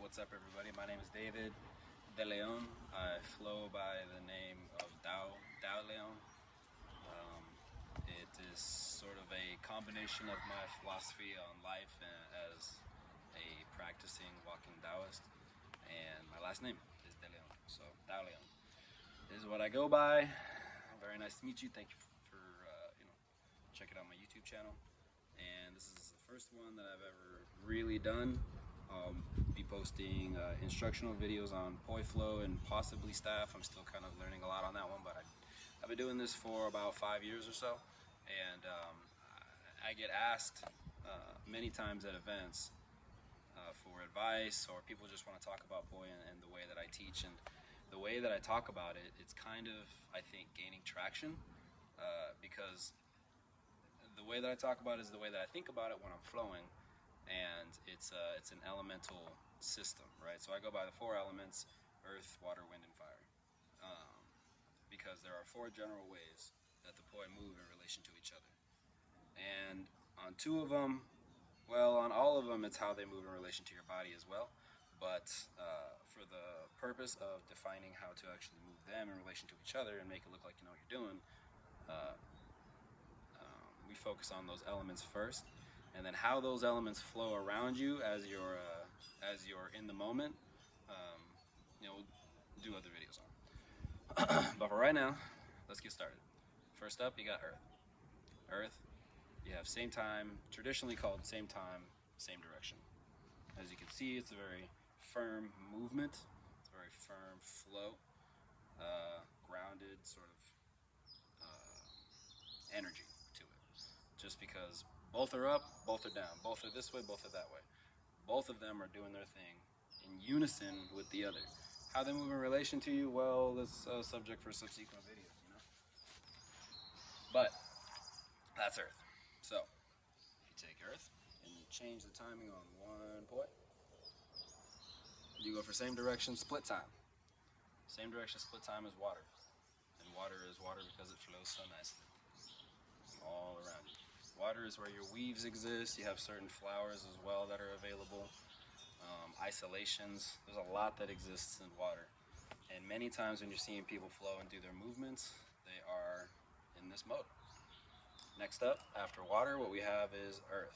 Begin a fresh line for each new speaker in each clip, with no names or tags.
What's up, everybody? My name is David De Leon. I flow by the name of Dao Leon. It is sort of a combination of my philosophy on life as a practicing walking Taoist, and my last name is De Leon. So Dao Leon. This is what I go by. Very nice to meet you. Thank you for checking out my YouTube channel. And this is the first one that I've ever really done. I'll be posting instructional videos on poi flow and possibly staff. I'm still kind of learning a lot on that one, but I've been doing this for about 5 years or so, and I get asked many times at events for advice, or people just want to talk about poi and the way that I teach and the way that I talk about it. It's kind of, I think, gaining traction because the way that I talk about it is the way that I think about it when I'm flowing. And it's an elemental system, right? So I go by the 4 elements: earth, water, wind, and fire, because there are 4 general ways that the poi move in relation to each other. And on 2 of them, well, on all of them, it's how they move in relation to your body as well. But for the purpose of defining how to actually move them in relation to each other and make it look like you know what you're doing, we focus on those elements first. And then how those elements flow around you as you're in the moment, we'll do other videos on. But for right now, let's get started. First up, you got Earth. Earth, you have same time, traditionally called same time, same direction. As you can see, it's a very firm movement. It's a very firm flow, grounded sort of energy to it. Just because both are up, both are down, both are this way, both are that way. Both of them are doing their thing in unison with the other. How they move in relation to you, well, that's a subject for subsequent videos, But that's Earth. So you take Earth and you change the timing on one poi. You go for same direction, split time. Same direction, split time is water. And water is water because it flows so nicely all around you. Water is where your weaves exist. You have certain flowers as well that are available. Isolations. There's a lot that exists in water. And many times when you're seeing people flow and do their movements, they are in this mode. Next up, after water, what we have is Earth.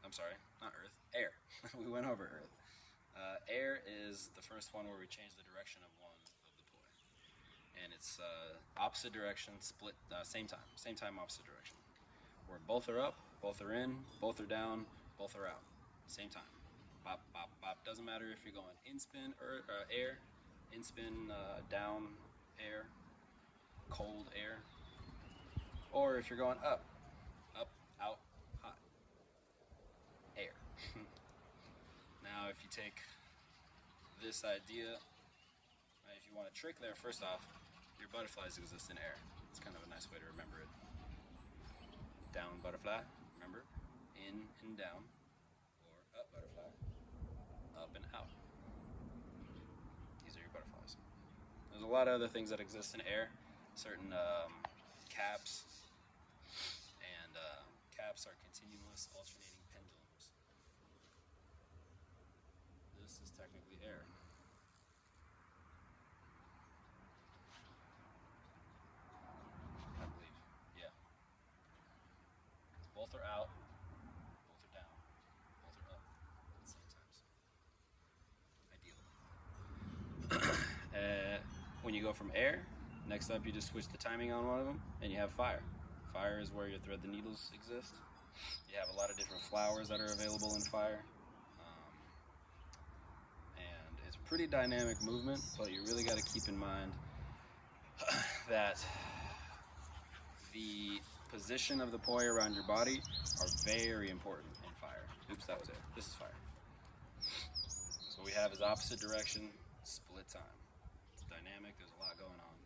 I'm sorry, not Earth, air. We went over Earth. Air is the first one where we change the direction of one of the poi. And it's opposite direction, split, same time, opposite direction. Where both are up, both are in, both are down, both are out. Same time. Bop, bop, bop. Doesn't matter if you're going in spin air, in spin down air, cold air, or if you're going up, out, hot air. Now, if you take this idea, if you want a trick there, first off, your butterflies exist in air. It's kind of a nice way to remember it. Down butterfly, remember, in and down, or up butterfly, up and out. These are your butterflies. There's a lot of other things that exist in air, certain caps, and caps are continuous alternating pendulums. This is technically air. Both are out, both are down, both are up at the same times. Ideal. When you go from air, next up you just switch the timing on one of them, and you have fire. Fire is where your thread the needles exist. You have a lot of different flowers that are available in fire. And it's a pretty dynamic movement, but you really got to keep in mind that the position of the poi around your body are very important in fire. Oops, that was it. This is fire. So what we have is opposite direction, split time. It's dynamic, there's a lot going on.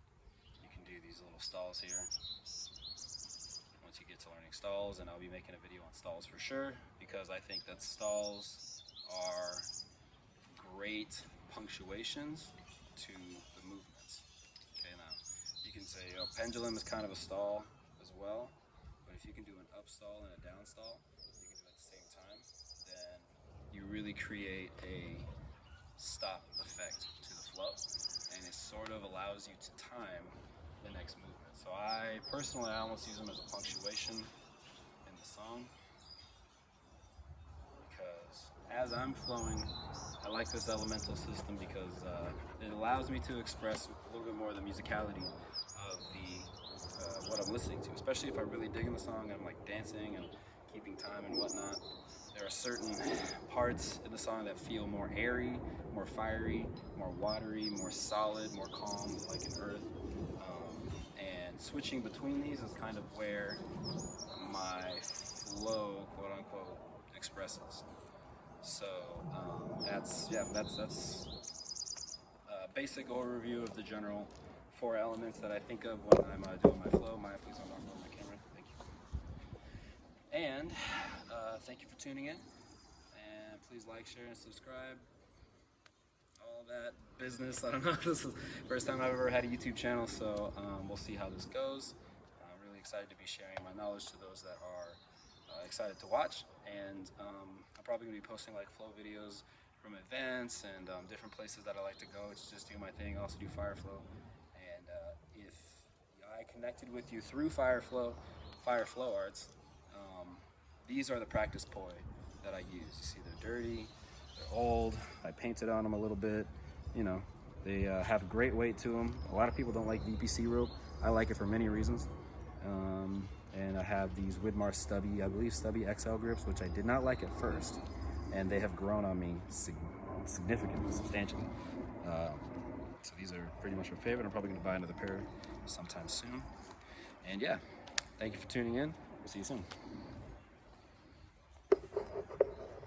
You can do these little stalls here. Once you get to learning stalls, and I'll be making a video on stalls for sure, because I think that stalls are great punctuations to the movements. Okay, now you can say pendulum is kind of a stall as well. But if you can do an up stall and a down stall, you can do it at the same time, then you really create a stop effect to the flow, and it sort of allows you to time the next movement. So I personally, I almost use them as a punctuation in the song, because as I'm flowing, I like this elemental system because it allows me to express a little bit more of the musicality of what I'm listening to, especially if I really dig in the song and I'm like dancing and keeping time and whatnot. There are certain parts in the song that feel more airy, more fiery, more watery, more solid, more calm, like an earth. And switching between these is kind of where my flow, quote unquote, expresses. So that's a basic overview of the general 4 elements that I think of when I'm doing my flow. Maya, please don't knock over my camera. Thank you. And thank you for tuning in. And please like, share, and subscribe. All that business. I don't know. This is the first time I've ever had a YouTube channel, so we'll see how this goes. I'm really excited to be sharing my knowledge to those that are excited to watch. And I'm probably going to be posting like flow videos from events and different places that I like to go to just do my thing. I also do fire flow. And if I connected with you through fire flow arts, these are the practice poi that I use. You see, they're dirty, they're old. I painted on them a little bit. You know, they have great weight to them. A lot of people don't like VPC rope. I like it for many reasons. And I have these Widmar Stubby, I believe Stubby XL grips, which I did not like at first, and they have grown on me significantly, substantially. So these are pretty much my favorite. I'm probably going to buy another pair sometime soon. And yeah, thank you for tuning in. We'll see you soon.